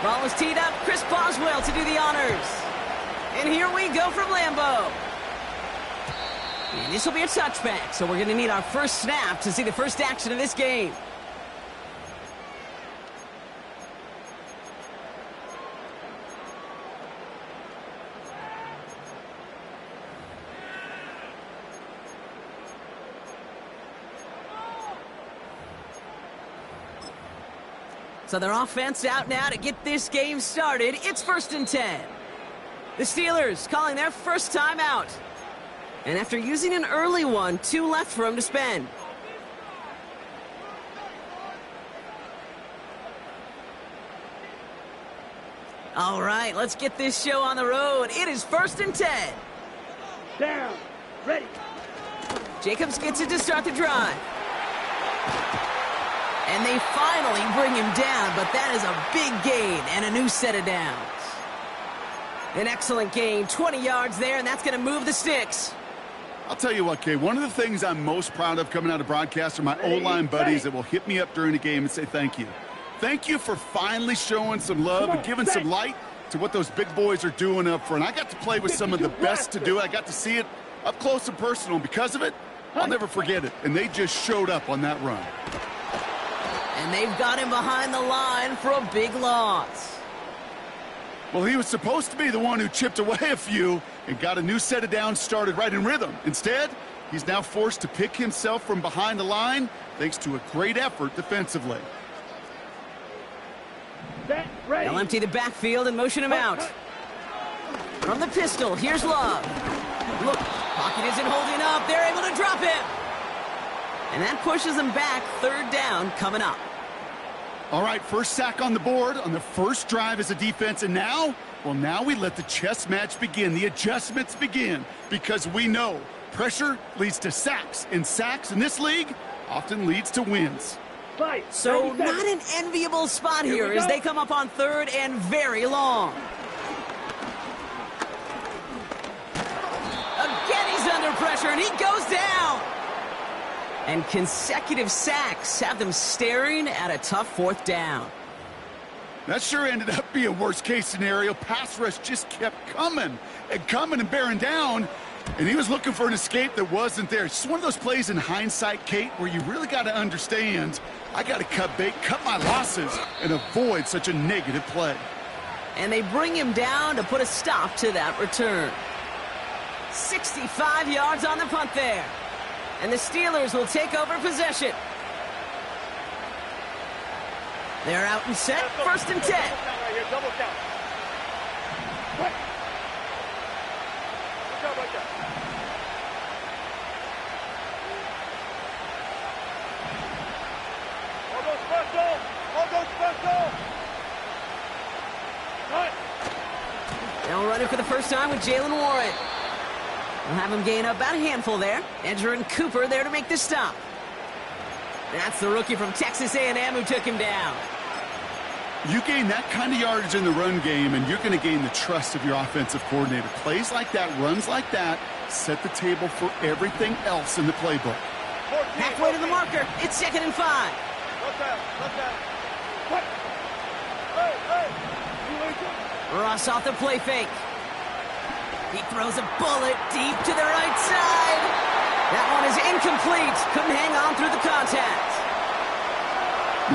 Ball is teed up. Chris Boswell to do the honors. And here we go from Lambeau. And this will be a touchback, so we're going to need our first snap to see the first action of this game. So their offense out now to get this game started. It's 1st and 10. The Steelers calling their first time out. And after using an early one, 2 left for him to spend. All right, let's get this show on the road. It is 1st and 10. Down. Ready. Jacobs gets it to start the drive. And they finally bring him down, but that is a big gain and a new set of downs. An excellent gain, 20 yards there, and that's going to move the sticks. I'll tell you what, Kay, one of the things I'm most proud of coming out of broadcast are my O-line buddies that will hit me up during the game and say thank you. Thank you for finally showing some love and giving some light to what those big boys are doing up front. I got to play with some of the best to do it. I got to see it up close and personal, and because of it, I'll never forget it. And they just showed up on that run. And they've got him behind the line for a big loss. Well, he was supposed to be the one who chipped away a few and got a new set of downs started right in rhythm. Instead, he's now forced to pick himself from behind the line thanks to a great effort defensively. They'll empty the backfield and motion him out. From the pistol, here's Love. Look, pocket isn't holding up. They're able to drop him. And that pushes them back. 3rd down coming up. All right, first sack on the board on the first drive as a defense, and now, well, now we let the chess match begin, the adjustments begin, because we know pressure leads to sacks, and sacks in this league often leads to wins. So not an enviable spot here as they come up on 3rd and very long. Again, he's under pressure, and he goes down. And consecutive sacks have them staring at a tough 4th down. That sure ended up being a worst-case scenario. Pass rush just kept coming and bearing down, and he was looking for an escape that wasn't there. It's just one of those plays in hindsight, Kate, where you really got to understand, I got to cut bait, cut my losses, and avoid such a negative play. And they bring him down to put a stop to that return. 65 yards on the punt there. And the Steelers will take over possession. They're out and set. 1st and 10. Double count. Quick. Good job right there. All those special. All those special. Cut. They'll run it for the first time with Jalen Warren. We'll have him gain up about a handful there. Edger and Cooper there to make the stop. That's the rookie from Texas A&M who took him down. You gain that kind of yardage in the run game, and you're going to gain the trust of your offensive coordinator. Plays like that, runs like that, set the table for everything else in the playbook. Halfway to the marker. It's 2nd and 5. Look out. Quick. Hey. Ross off the play fake. He throws a bullet deep to the right side. That one is incomplete. Couldn't hang on through the contact.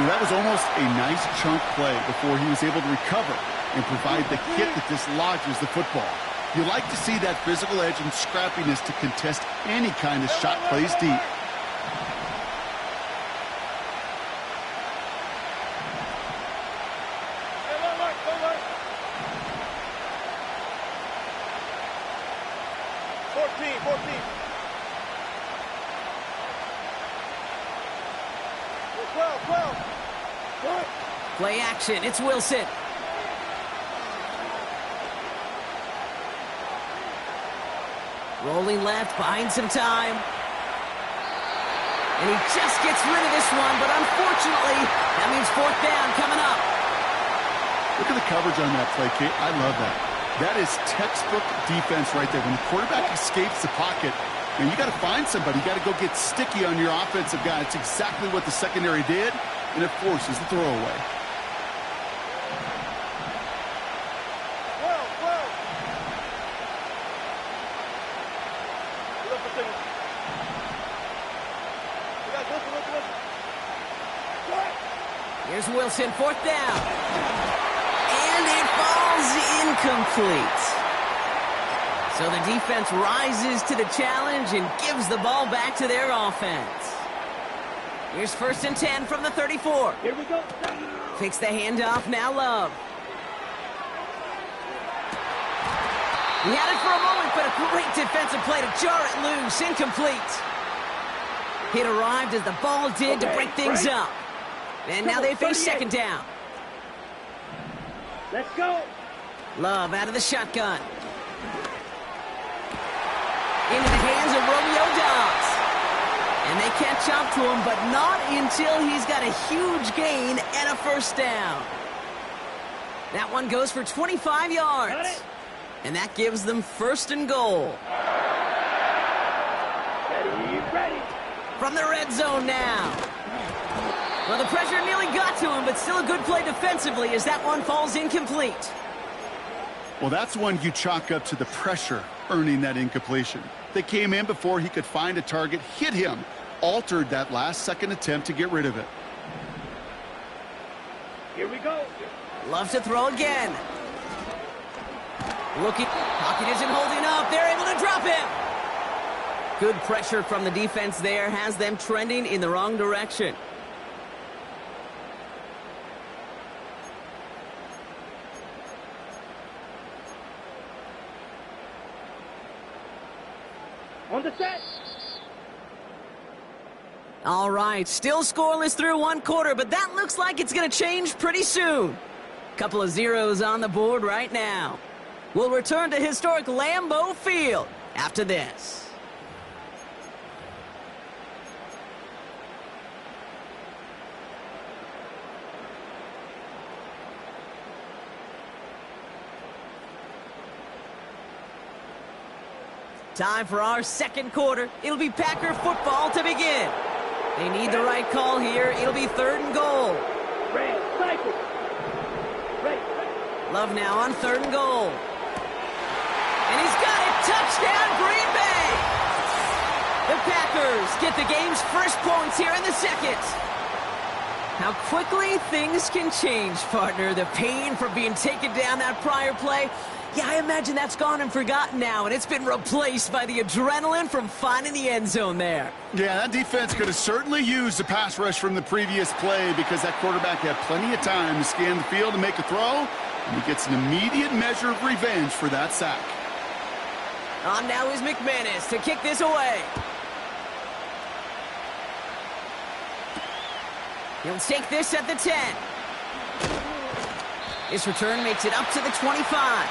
That was almost a nice chunk play before he was able to recover and provide the hit that dislodges the football. You like to see that physical edge and scrappiness to contest any kind of shot plays deep. Play action. It's Wilson. Rolling left, buying some time. And he just gets rid of this one, but unfortunately, that means 4th down coming up. Look at the coverage on that play, Kate. I love that. That is textbook defense right there. When the quarterback escapes the pocket, and you got to find somebody. You got to go get sticky on your offensive guy. It's exactly what the secondary did, and it forces the throwaway. Here's Wilson, fourth down. And it falls incomplete. So the defense rises to the challenge and gives the ball back to their offense. Here's 1st and 10 from the 34. Here we go. Takes the handoff, now Love. He had it for a moment, but a great defensive play to jar it loose. Incomplete. It arrived as the ball did to break things up. And now they face 2nd down. Let's go. Love out of the shotgun. Into the hands of Romeo Dobbs. And they catch up to him, but not until he's got a huge gain and a 1st down. That one goes for 25 yards. And that gives them 1st and goal. Ready. From the red zone now. Well, the pressure nearly got to him, but still a good play defensively as that one falls incomplete. Well, that's one you chalk up to the pressure earning that incompletion. They came in before he could find a target, hit him, altered that last-second attempt to get rid of it. Here we go. Love to throw again. Looking, pocket isn't holding up. They're able to drop him. Good pressure from the defense there has them trending in the wrong direction. On the set. All right, still scoreless through 1 quarter, but that looks like it's going to change pretty soon. Couple of zeros on the board right now. We'll return to historic Lambeau Field after this. Time for our 2nd quarter. It'll be Packer football to begin. They need the right call here. It'll be 3rd and goal. Red, cycle. Red. Love now on 3rd and goal. And he's got it. Touchdown, Green Bay. The Packers get the game's first points here in the 2nd. How quickly things can change, partner. The pain from being taken down that prior play. Yeah, I imagine that's gone and forgotten now, and it's been replaced by the adrenaline from finding the end zone there. Yeah, that defense could have certainly used the pass rush from the previous play because that quarterback had plenty of time to scan the field and make a throw, and he gets an immediate measure of revenge for that sack. On now is McManus to kick this away. He'll take this at the 10. This return makes it up to the 25.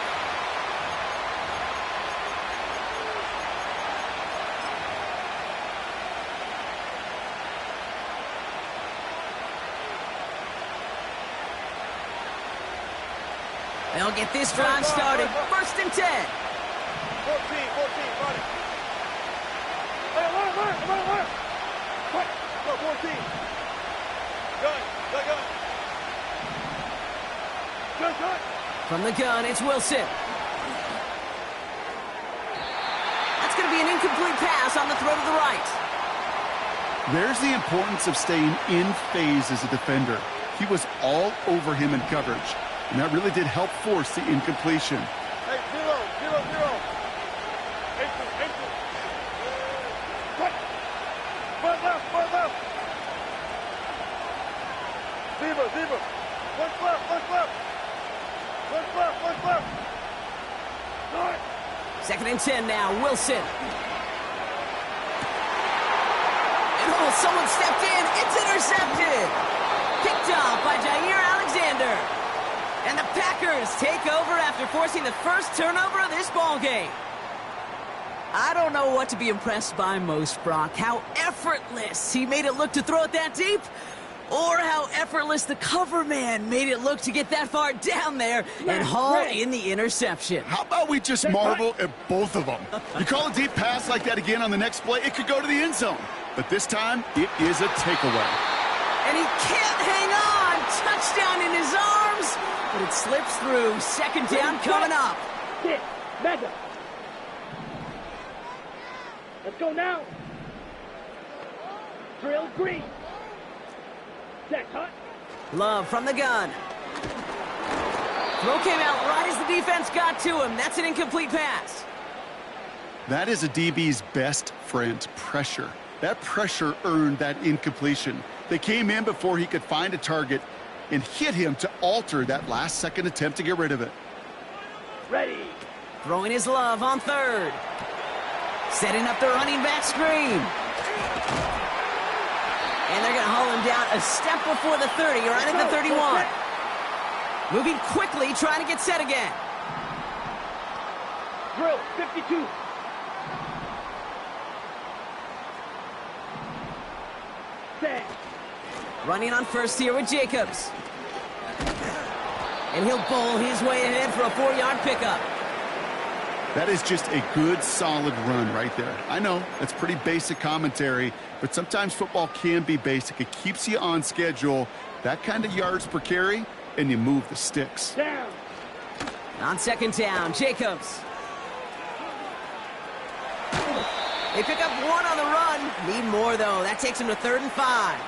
They'll get this drive started. 1st and 10. 14, got it. Hey, alert. Quick, go, 14. Gun. Gun. From the gun, it's Wilson. That's going to be an incomplete pass on the throw to the right. There's the importance of staying in phase as a defender. He was all over him in coverage, and that really did help force the incompletion. Hey, 0. Exit. Quick. Front left. Zebra. One left. 2nd and 10 now, Wilson. And someone stepped in. It's intercepted. Picked off by Jair Alexander. And the Packers take over after forcing the first turnover of this ball game. I don't know what to be impressed by most, Brock. How effortless he made it look to throw it that deep, or how effortless the cover man made it look to get that far down there and haul in the interception. How about we just marvel at both of them? You call a deep pass like that again on the next play, it could go to the end zone. But this time, it is a takeaway. And he can't hang on. Touchdown in his arms, but it slips through. 2nd down coming up. Hit. Mega. Let's go now. Drill green. Set cut. Love from the gun. Throw came out right as the defense got to him. That's an incomplete pass. That is a DB's best friend, pressure. That pressure earned that incompletion. They came in before he could find a target and hit him to alter that last-second attempt to get rid of it. Ready. Throwing his Love on third. Setting up the running back screen. And they're going to haul him down a step before the 30, right at the 31. Moving quickly, trying to get set again. Drill, 52. Set. Running on first here with Jacobs. And he'll bowl his way ahead for a 4-yard pickup. That is just a good, solid run right there. I know, that's pretty basic commentary, but sometimes football can be basic. It keeps you on schedule. That kind of yards per carry, and you move the sticks. Down. On second down, Jacobs. They pick up 1 on the run. Need more, though. That takes them to 3rd and 5.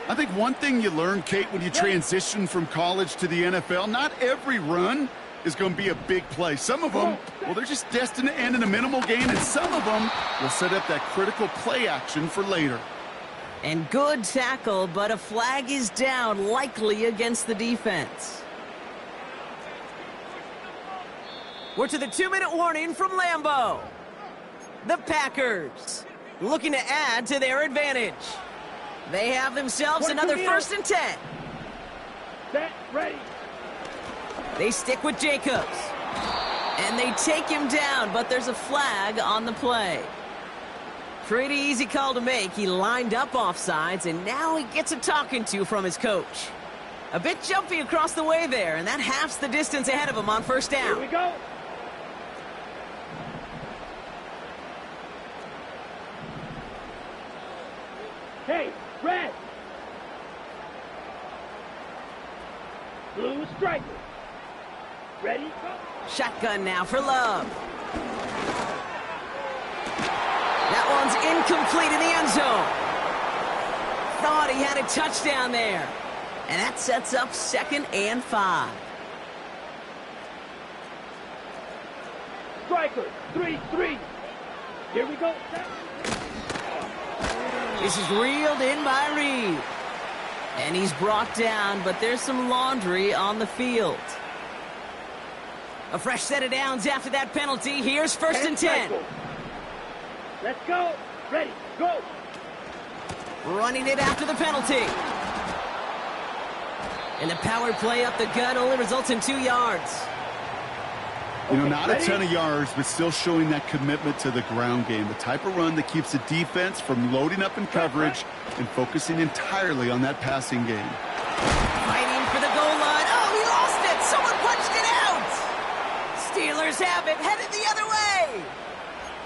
I think one thing you learn, Kate, when you transition from college to the NFL, not every run is going to be a big play. Some of them, well, they're just destined to end in a minimal gain, and some of them will set up that critical play action for later. And good tackle, but a flag is down, likely against the defense. We're to the 2-minute warning from Lambeau. The Packers looking to add to their advantage. They have themselves another 1st and 10. Set. Ready. They stick with Jacobs. And they take him down, but there's a flag on the play. Pretty easy call to make. He lined up offsides, and now he gets a talking to from his coach. A bit jumpy across the way there, and that halves the distance ahead of him on 1st down. Here we go. Hey, red. Blue striker. Ready, go. Shotgun now for Love. That one's incomplete in the end zone. Thought he had a touchdown there. And that sets up 2nd and 5. Striker, 3-3. Here we go. Set. This is reeled in by Reed. And he's brought down, but there's some laundry on the field. A fresh set of downs after that penalty. Here's 1st and 10. Let's go. Ready, go. Running it after the penalty. And the power play up the gut only results in 2 yards. You know, not a ton of yards, but still showing that commitment to the ground game. The type of run that keeps the defense from loading up in coverage and focusing entirely on that passing game. Fighting for the goal line. Oh, he lost it. Someone punched it out. Steelers have it, headed the other way.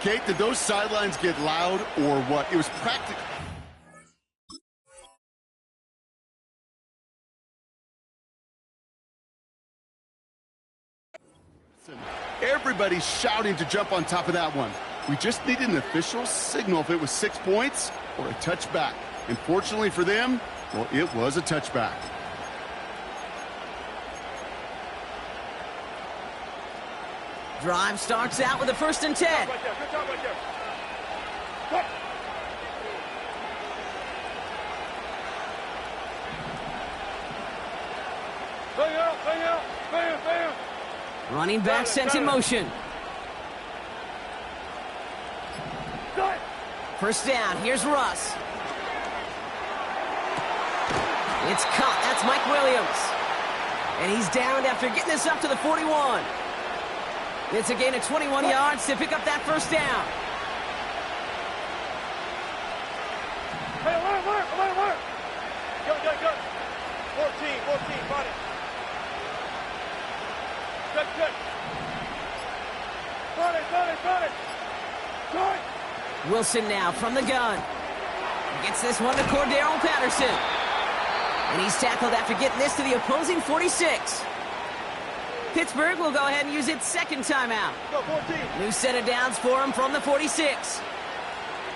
Kate, did those sidelines get loud or what? It was practical. Everybody's shouting to jump on top of that one. We just needed an official signal if it was 6 points or a touchback. And fortunately for them, well, it was a touchback. Drive starts out with a 1st and 10. Right there. Good job right there. Cut. Bang out, bang out, bam, bam. Running back sent in motion. Cut. 1st down. Here's Russ. It's caught. That's Mike Williams. And he's downed after getting this up to the 41. It's a gain of 21 yards to pick up that 1st down. Hey, alert. Good. 14, got it. Good. Got it. Good. Wilson now from the gun. Gets this one to Cordero Patterson. And he's tackled after getting this to the opposing 46. Pittsburgh will go ahead and use its 2nd timeout. Go, 14. New set of downs for him from the 46.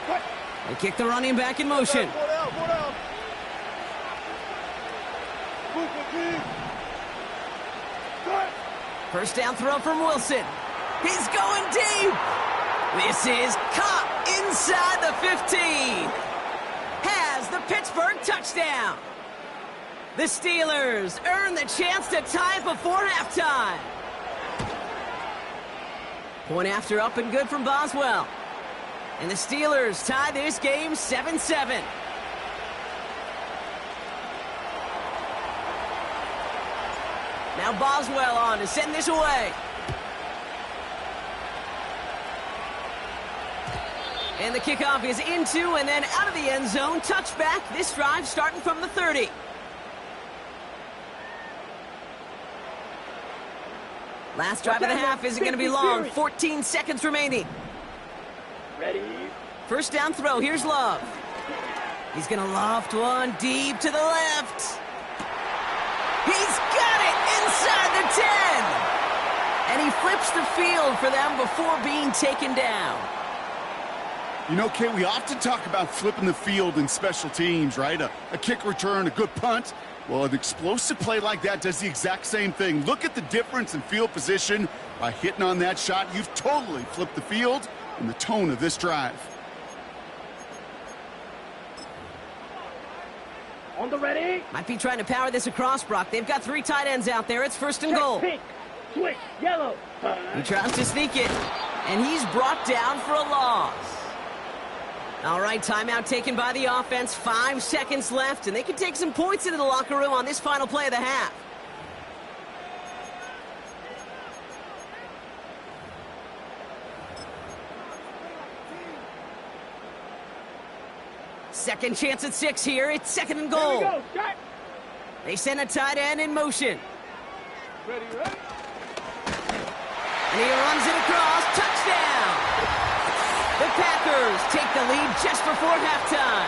Cut. They kick the running back in motion. Four down. First down throw from Wilson. He's going deep. This is caught inside the 15. Has the Pittsburgh touchdown. The Steelers earn the chance to tie before halftime. Point after up and good from Boswell. And the Steelers tie this game 7-7. Now Boswell on to send this away. And the kickoff is into and then out of the end zone. Touchback. This drive starting from the 30. Last drive of the half isn't going to be long. 14 seconds remaining. Ready? First down throw. Here's Love. He's going to loft one deep to the left. He's got it inside the 10. And he flips the field for them before being taken down. You know, Kate, we often talk about flipping the field in special teams, right? A kick return, a good punt. Well, an explosive play like that does the exact same thing. Look at the difference in field position. By hitting on that shot, you've totally flipped the field and the tone of this drive. On the ready. Might be trying to power this across, Brock. They've got 3 tight ends out there. It's first and goal. Pink, switch, yellow. He tries to sneak it, and he's brought down for a loss. All right, timeout taken by the offense. 5 seconds left, and they can take some points into the locker room on this final play of the half. Second chance at 6 here. It's second and goal. Here we go. Shot. They send a tight end in motion. Ready, ready. And he runs it across. Touchdown! The Packers take the lead just before halftime.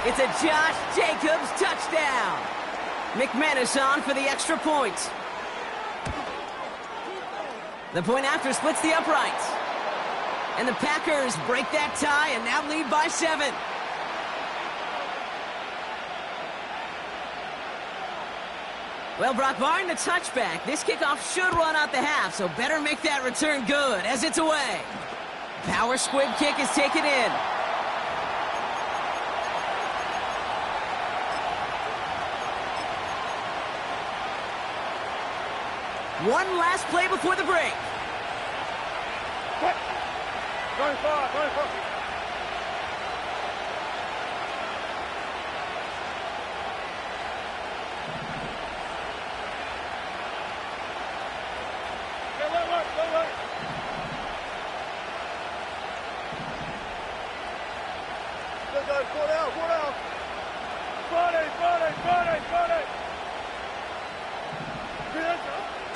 It's a Josh Jacobs touchdown. McManus on for the extra point. The point after splits the uprights. And the Packers break that tie and now lead by 7. Well, Brock, barring the touchback, this kickoff should run out the half, so better make that return good as it's away. Power squib kick is taken in. One last play before the break. Quick. 25, 25.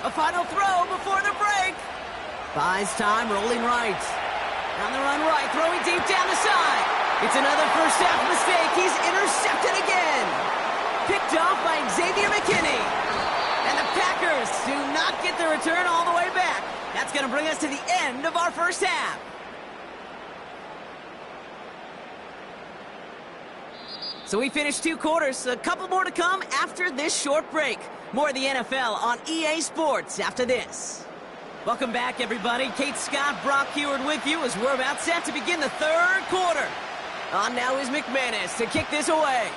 A final throw before the break. Buys time, rolling right. On the run right, throwing deep down the side. It's another first half mistake. He's intercepted again. Picked off by Xavier McKinney. And the Packers do not get the return all the way back. That's going to bring us to the end of our first half. So we finished 2 quarters. A couple more to come after this short break. More of the NFL on EA Sports after this. Welcome back, everybody. Kate Scott, Brock Heward with you as we're about set to begin the 3rd quarter. On now is McManus to kick this away.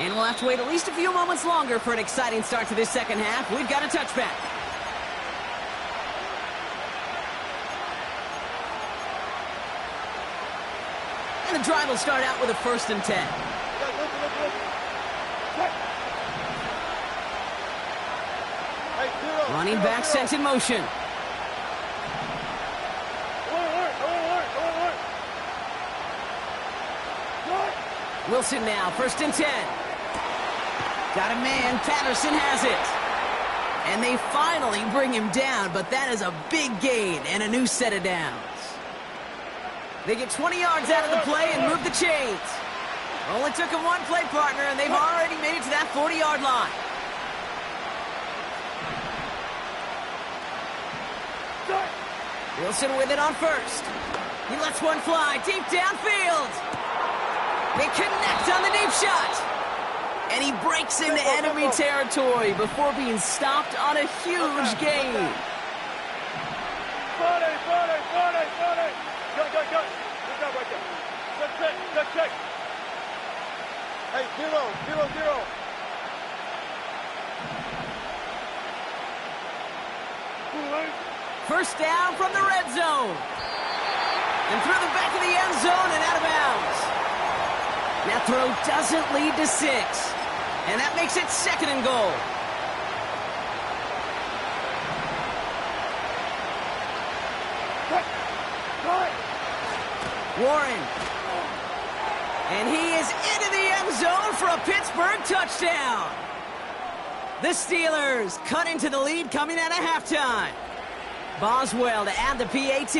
And we'll have to wait at least a few moments longer for an exciting start to this second half. We've got a touchback. And the drive will start out with a 1st and 10. Running back sent in motion. Wilson now, 1st and 10. Got a man, Patterson has it. And they finally bring him down, but that is a big gain and a new set of downs. They get 20 yards out of the play and move the chains. Only took them 1 play partner, and they've already made it to that 40-yard line. Wilson with it on 1st. He lets one fly deep downfield. They connect on the deep shot. And he breaks into enemy territory before being stopped on a huge gain. 40, 40, 40, 40. Good. Good job right there. Good check. Hey, 0. First down from the red zone. And through the back of the end zone and out of bounds. That throw doesn't lead to 6. And that makes it 2nd and goal. Warren. And he is into the end zone for a Pittsburgh touchdown. The Steelers cut into the lead coming out of halftime. Boswell to add the PAT.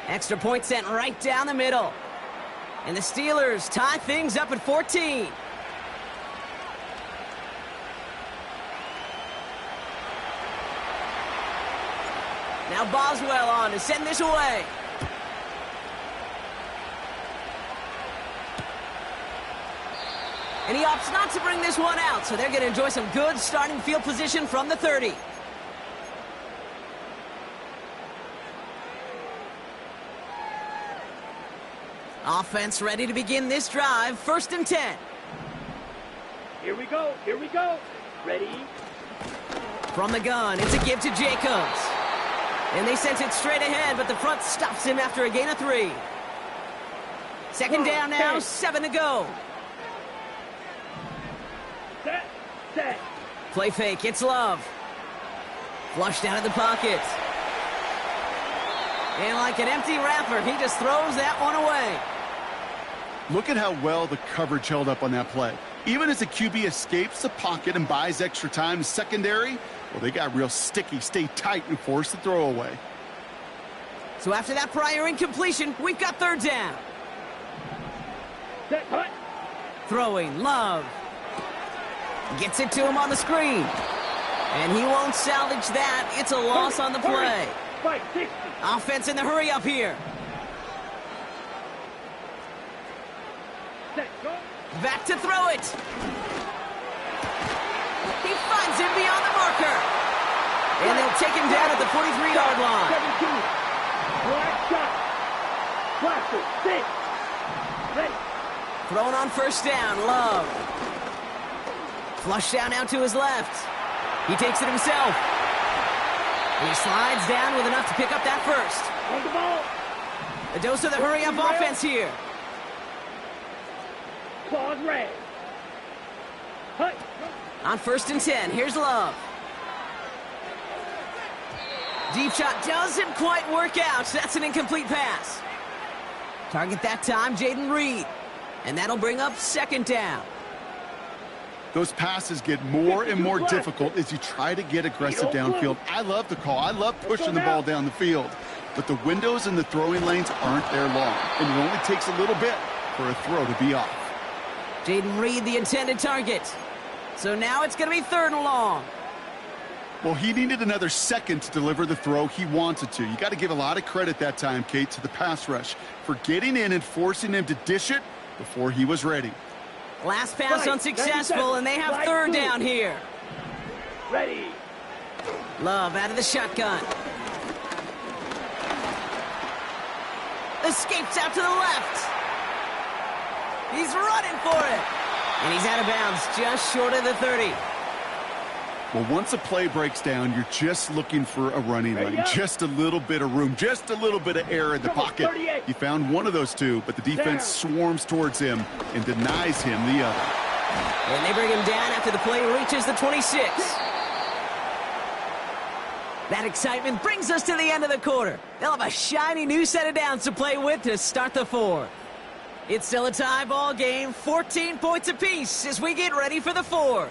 Extra point sent right down the middle. And the Steelers tie things up at 14. Now Boswell on to send this away. And he opts not to bring this one out, so they're going to enjoy some good starting field position from the 30. Offense ready to begin this drive. 1st and 10. Here we go. Ready? From the gun, it's a give to Jacobs. And they sent it straight ahead, but the front stops him after a gain of 3. 2nd down now, 7 to go. Set. Play fake, it's Love. Flushed out of the pocket. And like an empty wrapper, he just throws that one away. Look at how well the coverage held up on that play. Even as the QB escapes the pocket and buys extra time to secondary, well, they got real sticky, stay tight, and force the throw away. So after that prior incompletion, we've got 3rd down. Set, cut. Throwing, Love. Gets it to him on the screen. And he won't salvage that. It's a loss on the play. 60. Offense in the hurry up here. Set, go. Back to throw it. He finds him beyond the marker. And they'll take him down at the 43-yard line. 17. Black shot. Blaster. 6. Ready. Thrown on 1st down, Love. Flush down out to his left. He takes it himself. And he slides down with enough to pick up that 1st. On the ball. A dose of the hurry-up offense here. Claws red. Hut. On 1st and 10, here's Love. Deep shot doesn't quite work out. That's an incomplete pass. Target that time, Jaden Reed. And that'll bring up 2nd down. Those passes get more and more difficult as you try to get aggressive downfield. I love the call. I love pushing the ball down the field. But the windows in the throwing lanes aren't there long. And it only takes a little bit for a throw to be off. Jaden Reed, the intended target. So now it's going to be 3rd and long. Well, he needed another second to deliver the throw he wanted to. You got to give a lot of credit that time, Kate, to the pass rush for getting in and forcing him to dish it before he was ready. Last pass unsuccessful, and they have 3rd down here. Ready. Love out of the shotgun. Escapes out to the left. He's running for it. And he's out of bounds just short of the 30. Well, once a play breaks down, you're just looking for a running lane. Just a little bit of room, just a little bit of air in the pocket. He found one of those two, but the defense swarms towards him and denies him the other. And they bring him down after the play reaches the 26. That excitement brings us to the end of the quarter. They'll have a shiny new set of downs to play with to start the 4th. It's still a tie ball game, 14 points apiece as we get ready for the 4th.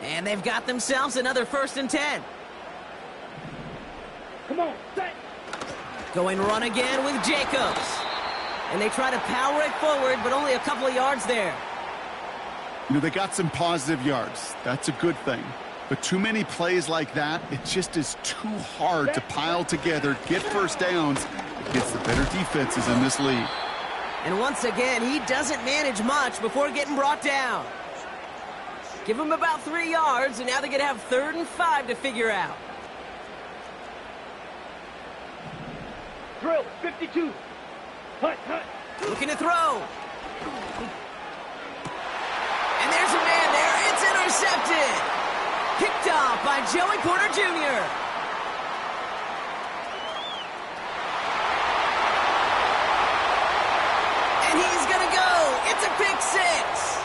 And they've got themselves another 1st and 10. Come on, set. Going run again with Jacobs. And they try to power it forward, but only a couple of yards there. You know, they got some positive yards. That's a good thing. But too many plays like that, it just is too hard to pile together, get first downs against the better defenses in this league. And once again, he doesn't manage much before getting brought down. Give him about 3 yards, and now they're going to have 3rd and 5 to figure out. Drill, 52. Hut, hut. Looking to throw. And there's a man there. It's intercepted. Picked off by Joey Porter Jr. And he's going to go. It's a pick 6.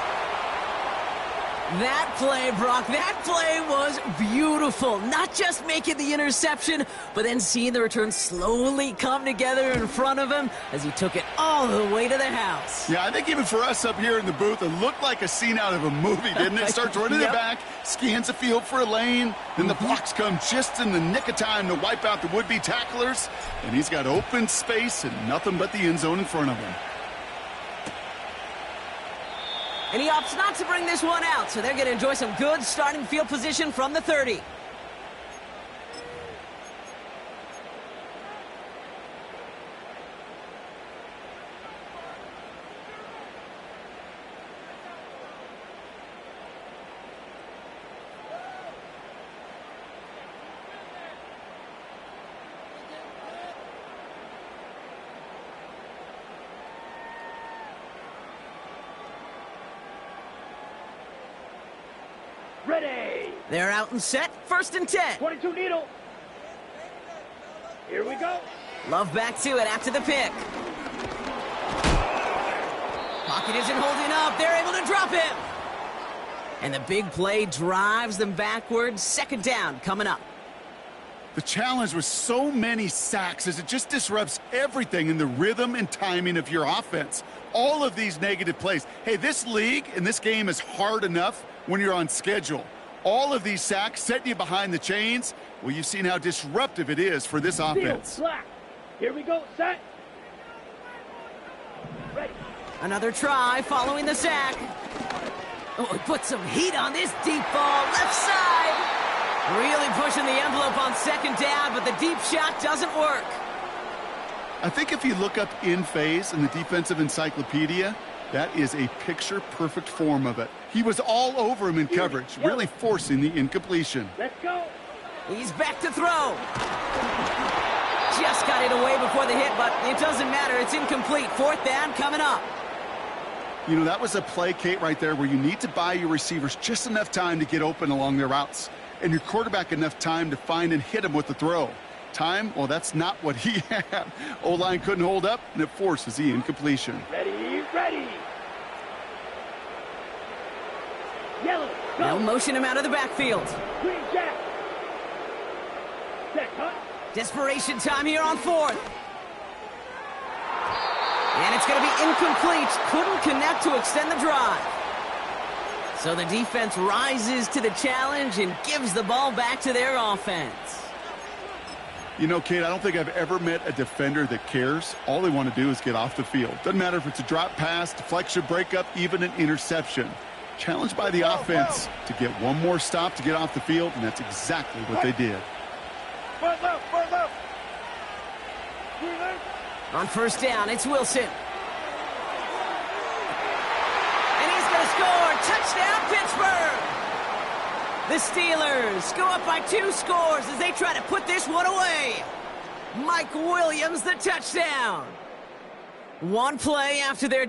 That play, Brock, that play was beautiful. Not just making the interception, but then seeing the return slowly come together in front of him as he took it all the way to the house. Yeah, I think even for us up here in the booth, it looked like a scene out of a movie, didn't it? Starts running it back, scans the field for a lane, then the blocks come just in the nick of time to wipe out the would-be tacklers, and he's got open space and nothing but the end zone in front of him. And he opts not to bring this one out, so they're going to enjoy some good starting field position from the 30. Ready. They're out and set. 1st and 10. 22 needle. Here we go. Love back to it after the pick. Pocket isn't holding up. They're able to drop him. And the big play drives them backwards. 2nd down coming up. The challenge with so many sacks is it just disrupts everything in the rhythm and timing of your offense. All of these negative plays. Hey, this league and this game is hard enough when you're on schedule. All of these sacks setting you behind the chains. Well, you've seen how disruptive it is for this offense. Black. Here we go. Set. Ready. Another try following the sack. Oh, he put some heat on this deep ball. Left side. Really pushing the envelope on 2nd down, but the deep shot doesn't work. I think if you look up in phase in the defensive encyclopedia, that is a picture-perfect form of it. He was all over him in coverage, really forcing the incompletion. Let's go. He's back to throw. Just got it away before the hit, but it doesn't matter. It's incomplete. 4th down coming up. You know, that was a play, Kate, right there, where you need to buy your receivers just enough time to get open along their routes, and your quarterback enough time to find and hit him with the throw. Time, well, that's not what he had. O-line couldn't hold up, and it forces the incompletion. Ready, ready. Yellow, go. Now motion him out of the backfield. Green jack. Set, cut. Desperation time here on 4th. And it's going to be incomplete. Couldn't connect to extend the drive. So the defense rises to the challenge and gives the ball back to their offense. You know, Kate, I don't think I've ever met a defender that cares. All they want to do is get off the field. Doesn't matter if it's a drop pass, deflection, breakup, even an interception. Challenged by the offense to get one more stop to get off the field, and that's exactly what they did. Front left, front left. On 1st down, it's Wilson. And he's going to score. Touchdown, Pittsburgh. The Steelers go up by 2 scores as they try to put this one away. Mike Williams, the touchdown. One play after their